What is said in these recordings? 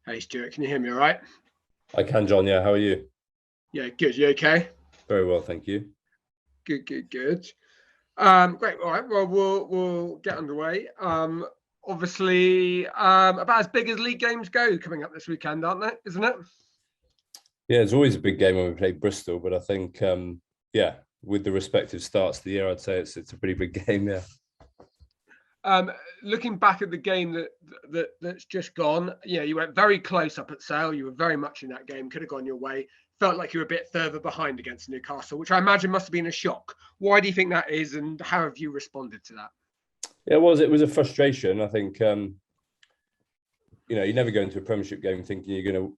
Hey Stuart, can you hear me all right? I can, John. Yeah, how are you? Yeah, good. You okay? Very well, thank you. Good. Great. All right. Well, we'll get underway. Obviously, about as big as league games go coming up this weekend, aren't they? Isn't it? Yeah, it's always a big game when we play Bristol, but I think, yeah, with the respective starts of the year, I'd say it's a pretty big game. Yeah. Um, Looking back at the game that's just gone, you went very close up at Sale. You were very much in that game. Could have gone your way. Felt like you were a bit further behind against Newcastle, which I imagine must have been a shock. Why do you think that is, and how have you responded to that? Yeah, it was a frustration. I think, you never go into a Premiership game thinking you're going to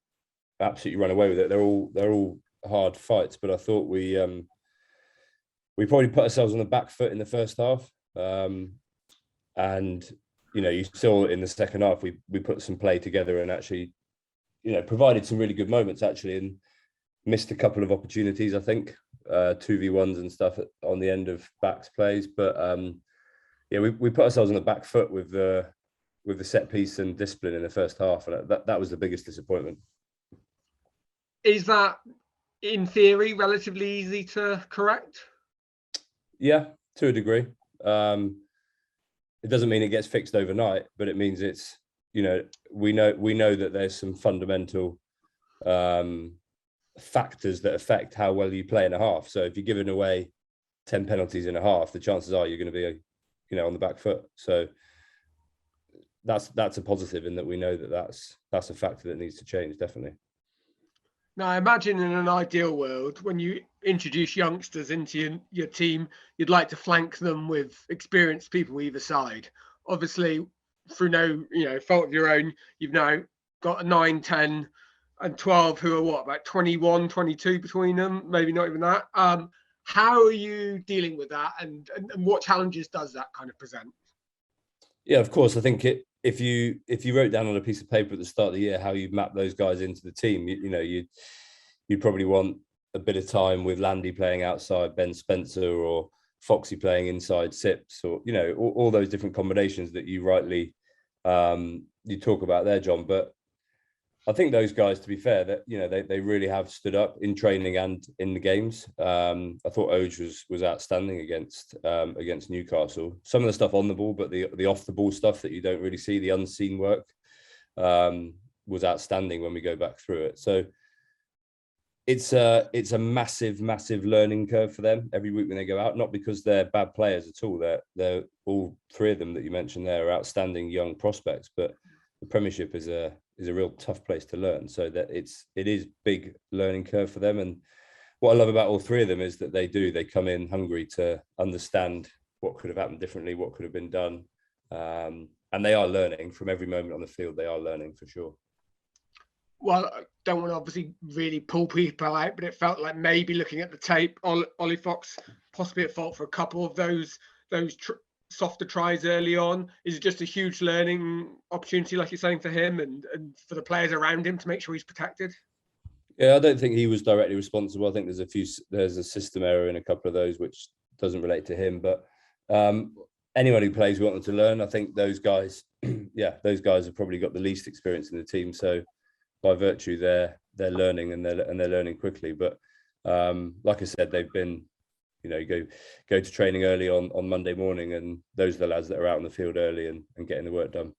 absolutely run away with it. They're all hard fights, but I thought we probably put ourselves on the back foot in the first half. And you saw in the second half we put some play together and actually provided some really good moments actually, and missed a couple of opportunities, I think, 2v1s and stuff on the end of backs plays, but yeah, we put ourselves on the back foot with the set piece and discipline in the first half, and that was the biggest disappointment. Is that, in theory, relatively easy to correct? Yeah, to a degree. It doesn't mean it gets fixed overnight, but it means it's, we know that there's some fundamental factors that affect how well you play in a half. So if you're giving away 10 penalties in a half, the chances are you're going to be, on the back foot. So that's a positive in that we know that that's a factor that needs to change, definitely. Now, I imagine in an ideal world, when you introduce youngsters into your team, you'd like to flank them with experienced people either side. Obviously, through no fault of your own, you've now got 9, 10, and 12 who are about 21, 22 between them, maybe not even that. How are you dealing with that, and what challenges does that kind of present? Yeah, of course. I think if you wrote down on a piece of paper at the start of the year how you map those guys into the team, you'd probably want a bit of time with Landy playing outside Ben Spencer, or Foxy playing inside Sips, or all those different combinations that you rightly you talk about there, John. But I think those guys, to be fair, that they really have stood up in training and in the games. I thought Oj was outstanding against Newcastle. Some of the stuff on the ball, but the off the ball stuff that you don't really see, the unseen work, was outstanding when we go back through it. So it's a massive learning curve for them every week when they go out. Not because they're bad players at all. They're all three of them that you mentioned there are outstanding young prospects, but the Premiership is a real tough place to learn. So that it is big learning curve for them. And what I love about all three of them is that they come in hungry to understand what could have happened differently, what could have been done. And they are learning from every moment on the field. They are learning for sure. Well, I don't want to obviously really pull people out, but it felt like maybe looking at the tape, Ollie Fox possibly at fault for a couple of those softer tries early on. Is it just a huge learning opportunity, like you're saying, for him and for the players around him to make sure he's protected? Yeah, I don't think he was directly responsible. I think there's a system error in a couple of those which doesn't relate to him. But anyone who plays, we want them to learn. I think those guys, those guys have probably got the least experience in the team. So by virtue, they're learning and they're learning quickly. But like I said, they've been, go to training early on Monday morning, and those are the lads that are out in the field early and getting the work done.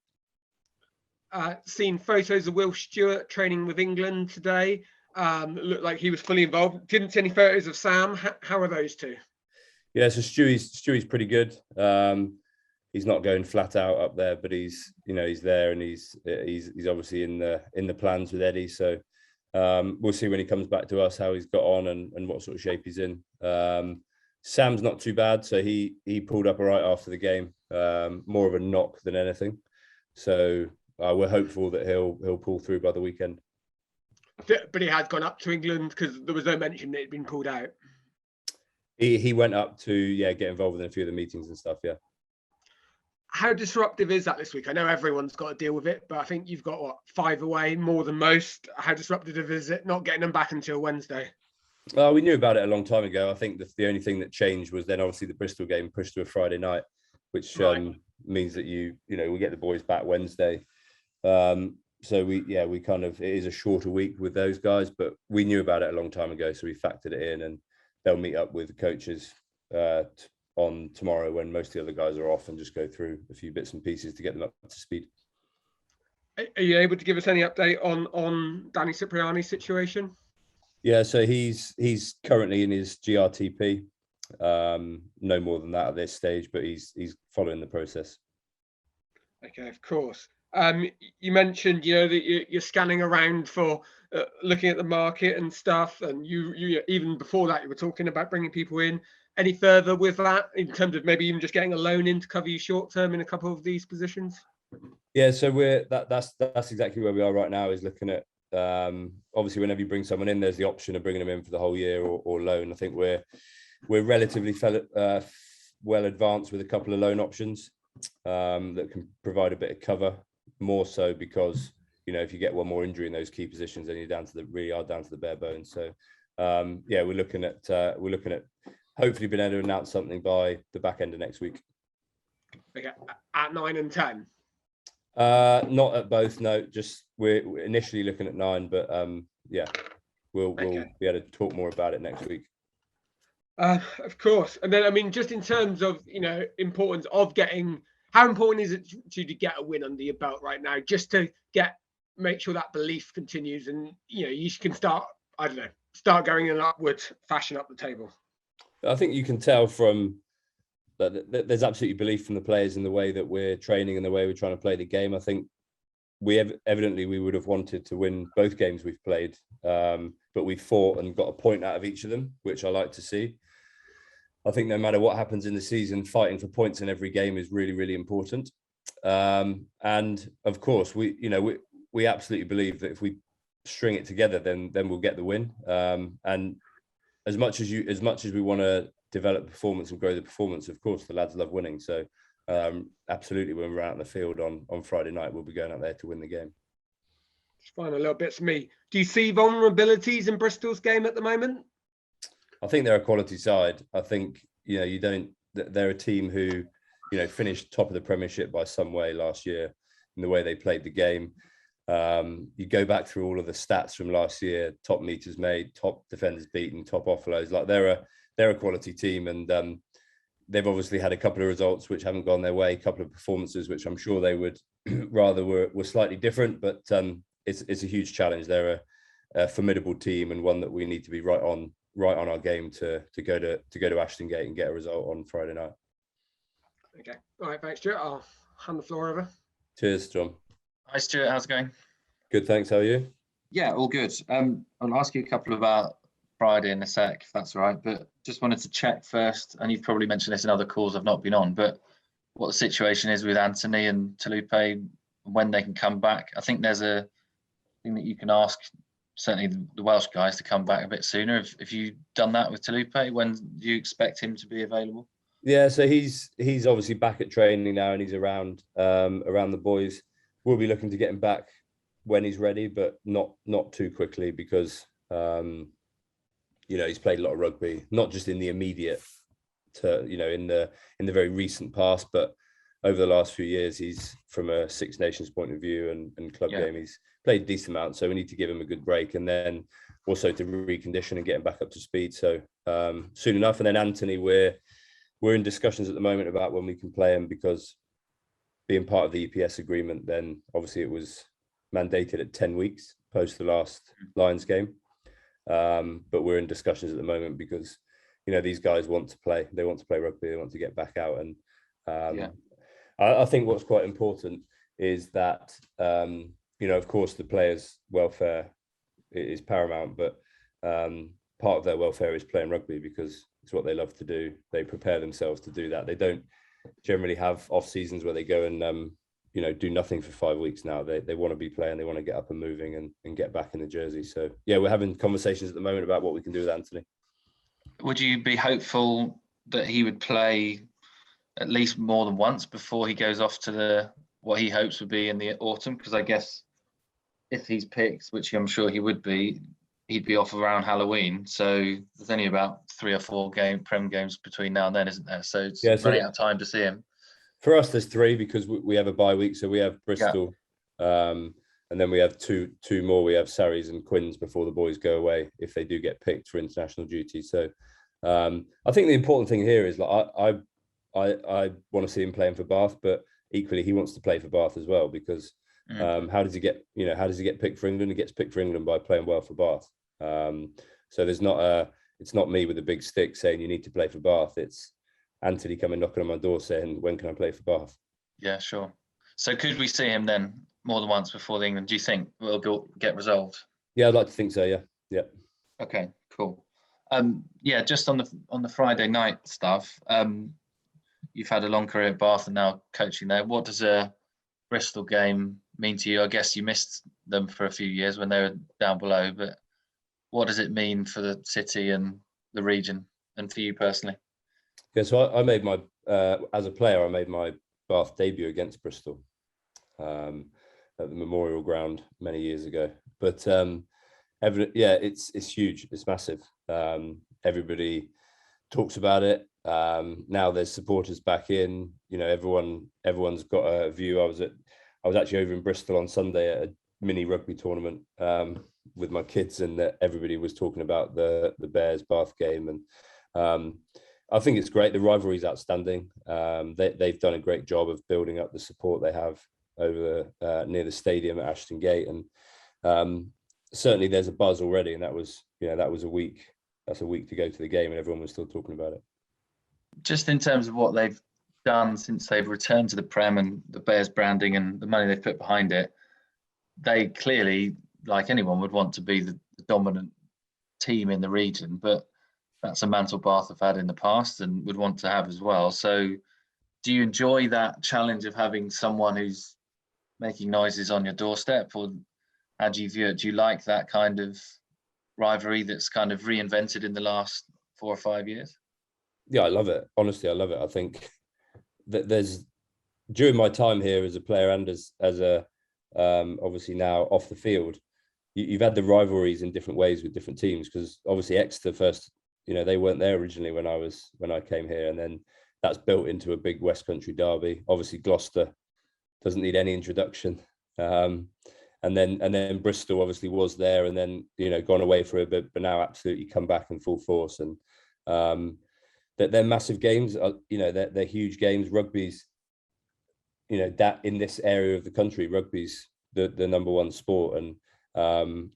Seen photos of Will Stewart training with England today. Looked like he was fully involved. Didn't see any photos of Sam. How are those two? Yeah, so Stewie's pretty good. He's not going flat out up there, but he's there, and he's obviously in the plans with Eddie. So we'll see when he comes back to us how he's got on and what sort of shape he's in. Sam's not too bad, so he pulled up all right after the game. More of a knock than anything. So we're hopeful that he'll pull through by the weekend. But he had gone up to England because there was no mention that he'd been pulled out. He went up to get involved in a few of the meetings and stuff. Yeah. How disruptive is that this week? I know everyone's got to deal with it, but I think you've got 5 away, more than most. How disruptive is it not getting them back until Wednesday? We knew about it a long time ago. I think the only thing that changed was then obviously the Bristol game pushed to a Friday night, which means that we get the boys back Wednesday. we kind of, it is a shorter week with those guys, but we knew about it a long time ago, so we factored it in, and they'll meet up with the coaches on tomorrow when most of the other guys are off, and just go through a few bits and pieces to get them up to speed. Are you able to give us any update on Danny Cipriani's situation? Yeah, so he's currently in his GRTP. No more than that at this stage, but he's following the process. Okay, of course. You mentioned, that you're scanning around for looking at the market and stuff, and you even before that you were talking about bringing people in. Any further with that in terms of maybe even just getting a loan in to cover you short term in a couple of these positions? Yeah, so that's exactly where we are right now, is looking at obviously whenever you bring someone in, there's the option of bringing them in for the whole year or loan. I think we're relatively well advanced with a couple of loan options that can provide a bit of cover, more so because if you get one more injury in those key positions, then you're down to the bare bones. So we're looking at hopefully being able to announce something by the back end of next week. Okay, at 9 and 10. Not at both, no. Just we're initially looking at 9, but we'll be able to talk more about it next week. Of course. And then, I mean, just in terms of, importance of getting, how important is it to get a win under your belt right now, just to make sure that belief continues and, you can start going in an upward fashion up the table? I think you can tell from that there's absolutely belief from the players in the way that we're training and the way we're trying to play the game. I think we would have wanted to win both games we've played, but we fought and got a point out of each of them, which I like to see. I think no matter what happens in the season, fighting for points in every game is really, really important. And of course, we absolutely believe that if we string it together, then we'll get the win. And as much as we want to develop performance and grow the performance, of course, the lads love winning. So absolutely, when we're out in the field on Friday night, we'll be going out there to win the game. Just final little bits for me. Do you see vulnerabilities in Bristol's game at the moment? I think they're a quality side. I think they're a team who finished top of the Premiership by some way last year in the way they played the game. You go back through all of the stats from last year: top meters made, top defenders beaten, top offloads. Like they're a quality team, and they've obviously had a couple of results which haven't gone their way, a couple of performances which I'm sure they would rather were slightly different. But it's a huge challenge. They're a formidable team, and one that we need to be right on our game to go to Ashton Gate and get a result on Friday night. Okay. All right, thanks, Stuart. I'll hand the floor over. Cheers, John. Hi, Stuart. How's it going? Good, thanks. How are you? Yeah, all good. I'll ask you a couple about Friday in a sec, if that's all right. But just wanted to check first, and you've probably mentioned this in other calls I've not been on, but what the situation is with Anthony and Talupe, when they can come back. I think there's a thing that you can ask, certainly the Welsh guys, to come back a bit sooner. If you've done that with Talupe, when do you expect him to be available? Yeah, so he's obviously back at training now, and he's around the boys. We'll be looking to get him back when he's ready, but not too quickly, because he's played a lot of rugby, not just in the immediate, in the very recent past, but over the last few years, he's, from a Six Nations point of view and club game, he's played a decent amount. So we need to give him a good break, and then also to recondition and get him back up to speed. So soon enough. And then Anthony, we're in discussions at the moment about when we can play him, because being part of the EPS agreement, then obviously it was mandated at 10 weeks post the last Lions game. But we're in discussions at the moment because, these guys want to play. They want to play rugby. They want to get back out. And I think what's quite important is that, of course, the players' welfare is paramount, but part of their welfare is playing rugby, because it's what they love to do. They prepare themselves to do that. They don't generally have off seasons where they go and do nothing for 5 weeks now. They want to be playing. They want to get up and moving and get back in the jersey. So yeah, we're having conversations at the moment about what we can do with Anthony. Would you be hopeful that he would play at least more than once before he goes off to what he hopes would be in the autumn? Because I guess if he's picked, which I'm sure he would be, he'd be off around Halloween. So there's only about 3 or 4 Prem games between now and then, isn't there? So it's running out of time to see him. For us, there's 3, because we have a bye week. So we have Bristol, and then we have two more. We have Sarries and Quins before the boys go away if they do get picked for international duty. So I think the important thing here is like I want to see him playing for Bath, but equally he wants to play for Bath as well, because how does he get picked for England? He gets picked for England by playing well for Bath. So it's not me with a big stick saying you need to play for Bath. It's Anthony coming knocking on my door saying, when can I play for Bath? Yeah, sure. So could we see him then more than once before the England? Do you think will get resolved? Yeah, I'd like to think so. Yeah. Okay, cool. Yeah, just on the Friday night stuff. You've had a long career at Bath and now coaching there. What does a Bristol game mean to you? I guess you missed them for a few years when they were down below, but what does it mean for the city and the region and for you personally? Yeah, so I made my as a player, I made my Bath debut against Bristol at the Memorial Ground many years ago. But it's huge, it's massive. Everybody talks about it. Now there's supporters back in. You know, everyone's got a view. I was actually over in Bristol on Sunday at a mini rugby tournament with my kids, and everybody was talking about the Bears Bath game, and I think it's great. The rivalry is outstanding. They've done a great job of building up the support they have over near the stadium at Ashton Gate, and certainly there's a buzz already. And that was a week. That's a week to go to the game, and everyone was still talking about it. Just in terms of what they've done since they've returned to the Prem and the Bears branding and the money they've put behind it, they clearly, like anyone, would want to be the dominant team in the region, but that's a mantle Bath have had in the past and would want to have as well. So do you enjoy that challenge of having someone who's making noises on your doorstep, or how do you view it? Do you like that kind of rivalry that's kind of reinvented in the last 4 or 5 years? Yeah, I love it. Honestly, I love it. I think that during my time here as a player and as a obviously now off the field, you've had the rivalries in different ways with different teams, because obviously Exeter first, they weren't there originally when I came here, and then that's built into a big West Country derby. Obviously Gloucester doesn't need any introduction, and then Bristol obviously was there, and then gone away for a bit, but now absolutely come back in full force. And they're massive games. They're huge games. Rugby's that in this area of the country, rugby's the number one sport, and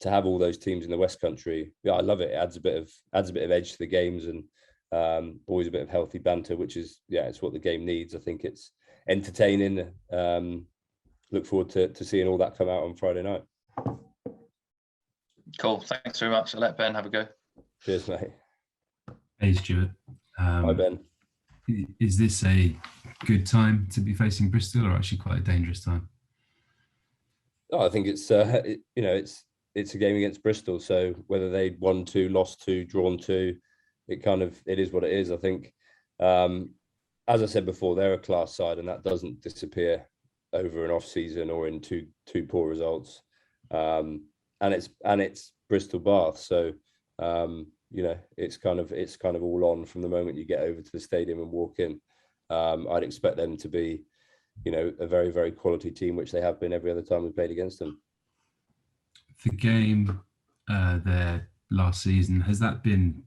to have all those teams in the West Country, yeah, I love it. It adds a bit of edge to the games, and always a bit of healthy banter, which is it's what the game needs. I think it's entertaining. Look forward to seeing all that come out on Friday night. Cool. Thanks very much. I'll let Ben have a go. Cheers, mate. Hey, Stuart. Hi, Ben. Is this a good time to be facing Bristol, or actually quite a dangerous time? Oh, I think it's it's a game against Bristol. So whether they won 2, lost 2, drawn 2, it is what it is. I think, as I said before, they're a class side, and that doesn't disappear over an off season or in two poor results. And it's Bristol Bath, so it's kind of all on from the moment you get over to the stadium and walk in. I'd expect them to be a very, very quality team, which they have been every other time we played against them. The game there last season, has that been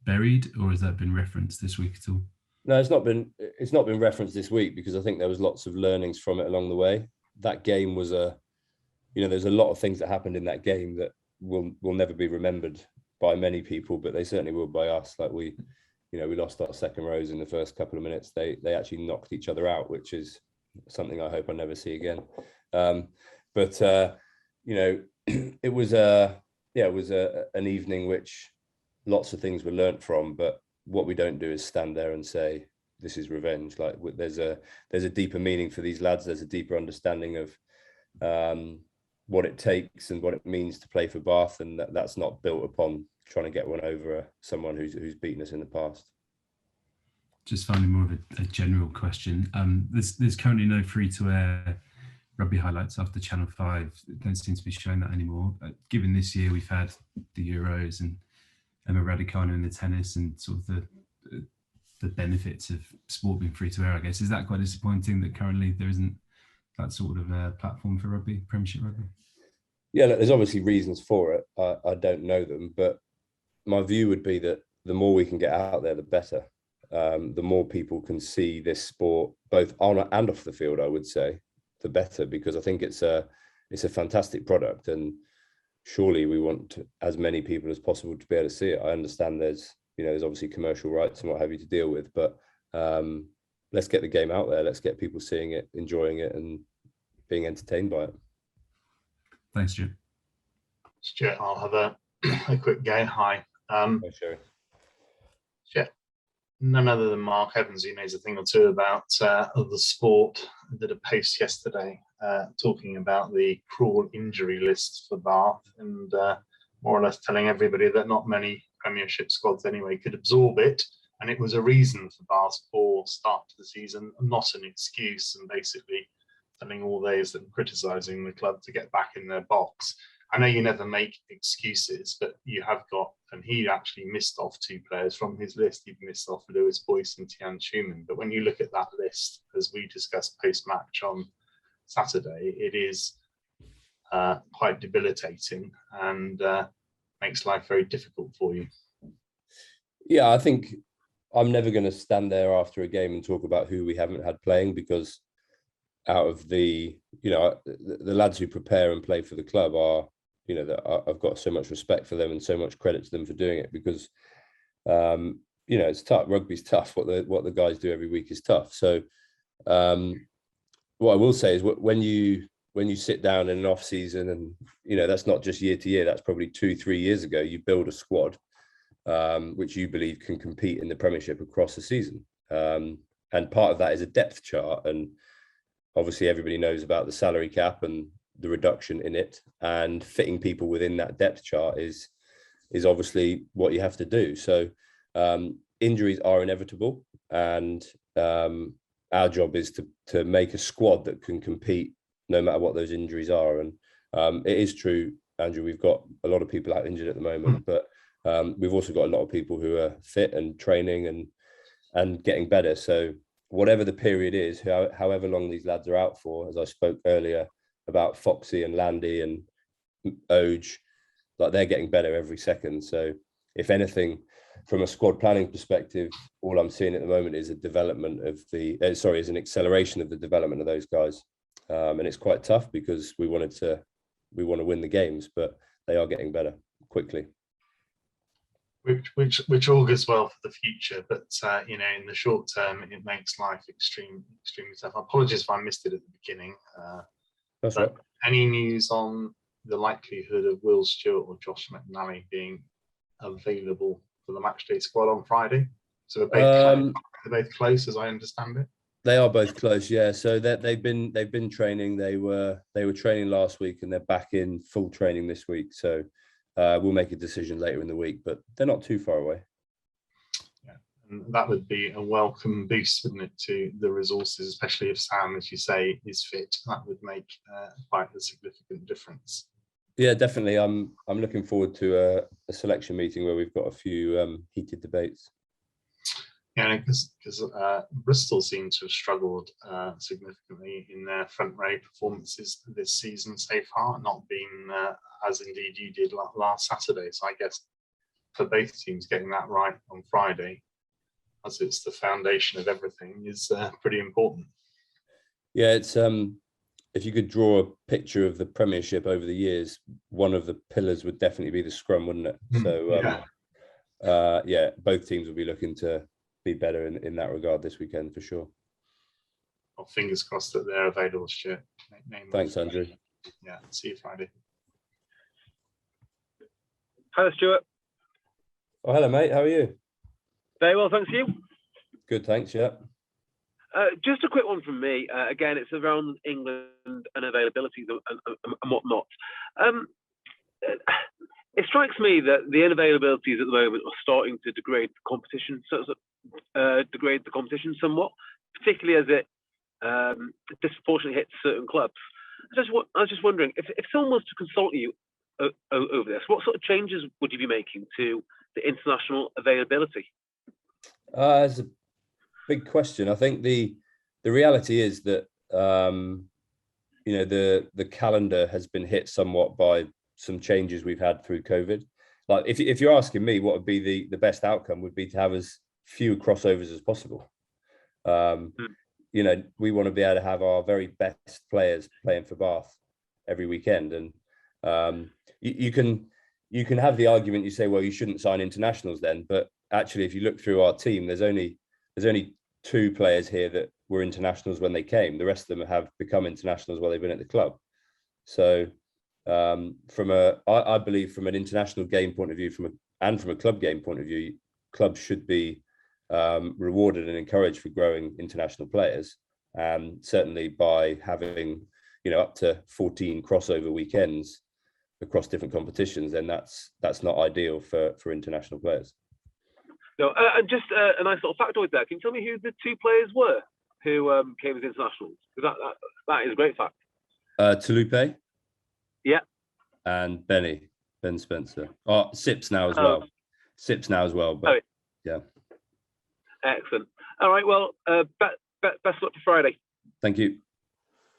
buried, or has that been referenced this week at all? No, it's not been referenced this week, because I think there was lots of learnings from it along the way. That game was there's a lot of things that happened in that game that will never be remembered by many people, but they certainly will by us. Like we lost our second rows in the first couple of minutes. They actually knocked each other out, which is something I hope I never see again. It was an evening which lots of things were learnt from, but what we don't do is stand there and say this is revenge. Like there's a deeper meaning for these lads. There's a deeper understanding of what it takes and what it means to play for Bath, and that's not built upon trying to get one over someone who's beaten us in the past. Just finally, more of a general question. There's currently no free-to-air rugby highlights after Channel 5. It don't seem to be showing that anymore. Given this year we've had the Euros and Emma Raducanu in the tennis, and sort of the benefits of sport being free-to-air, I guess, is that quite disappointing that currently there isn't that sort of platform for rugby, Premiership rugby? Yeah, look, there's obviously reasons for it. I don't know them, but my view would be that the more we can get out there, the better. The more people can see this sport, both on and off the field, I would say, the better, because I think it's a fantastic product, and surely we want as many people as possible to be able to see it. I understand there's obviously commercial rights and what have you to deal with, but let's get the game out there. Let's get people seeing it, enjoying it, and being entertained by it. Thanks, Stuart. Stuart, I'll have a quick go. Hi. Sure. Yeah. None other than Mark Evans, who knows a thing or two about the sport, did a post yesterday talking about the cruel injury list for Bath, and more or less telling everybody that not many Premiership squads anyway could absorb it, and it was a reason for Bath's poor start to the season, not an excuse, and basically telling all those that were criticising the club to get back in their box. I know you never make excuses, but you have got, and he actually missed off 2 players from his list. He missed off Lewis Boyce and Tian Schumann. But when you look at that list, as we discussed post-match on Saturday, it is quite debilitating and makes life very difficult for you. Yeah, I think I'm never going to stand there after a game and talk about who we haven't had playing, because out of the lads who prepare and play for the club are, I've got so much respect for them and so much credit to them for doing it, because it's tough. Rugby's tough. What the guys do every week is tough. So what I will say is when you sit down in an off season, and that's not just year to year, that's probably 2-3 years ago, you build a squad which you believe can compete in the Premiership across the season, and part of that is a depth chart, and obviously everybody knows about the salary cap and the reduction in it, and fitting people within that depth chart is obviously what you have to do. So injuries are inevitable, and our job is to make a squad that can compete no matter what those injuries are. And it is true, Andrew, we've got a lot of people out injured at the moment, but we've also got a lot of people who are fit and training and getting better. So whatever the period is, however long these lads are out for, as I spoke earlier about Foxy and Landy and Oj, like they're getting better every second. So if anything, from a squad planning perspective, all I'm seeing at the moment is a development of is an acceleration of the development of those guys. And it's quite tough because we want to win the games, but they are getting better quickly. Which augurs well for the future, but in the short term, it makes life extremely tough. Apologies if I missed it at the beginning. That's right. Any news on the likelihood of Will Stewart or Josh McNally being available for the matchday squad on Friday? So they're both close, as I understand it. They are both close, yeah. So they've been training. They were training last week, and they're back in full training this week. So we'll make a decision later in the week, but they're not too far away. Yeah, and that would be a welcome boost, wouldn't it, to the resources, especially if Sam, as you say, is fit. That would make quite a significant difference. Yeah, definitely. I'm looking forward to a selection meeting where we've got a few heated debates. Yeah, because Bristol seem to have struggled significantly in their front row performances this season so far, not being as indeed you did last Saturday. So I guess for both teams, getting that right on Friday, as it's the foundation of everything, is pretty important. Yeah, it's if you could draw a picture of the Premiership over the years, one of the pillars would definitely be the scrum, wouldn't it? So both teams will be looking to be better in that regard this weekend for sure. Well, fingers crossed that they're available, Stuart. Thanks, Andrew. Yeah, see you Friday. Hello, Stuart. Oh, hello, mate. How are you? Very well, thanks. You? Good, thanks. Yeah. Just a quick one from me. Again, it's around England and availability and whatnot. It strikes me that the unavailabilities at the moment are starting to degrade the competition somewhat, particularly as it disproportionately hits certain clubs. I was just wondering, if someone was to consult you over this, what sort of changes would you be making to the international availability? It's a big question. I think the reality is that the calendar has been hit somewhat by some changes we've had through COVID. Like if you're asking me, what would be the best outcome would be to have as few crossovers as possible. We want to be able to have our very best players playing for Bath every weekend, and you can have the argument, you say, well, you shouldn't sign internationals then, but actually if you look through our team, there's only 2 players here that were internationals when they came. The rest of them have become internationals while they've been at the club. So I believe from an international game point of view, from a club game point of view, clubs should be rewarded and encouraged for growing international players, and certainly by having up to 14 crossover weekends across different competitions, then that's not ideal for international players. No, and just a nice little factoid there. Can you tell me who the 2 players were who came as internationals? Because that is a great fact. Talupe. Yeah. And Ben Spencer. Oh, Sips now as well. Sips now as well. But yeah. Excellent. All right. Well, best luck for Friday. Thank you.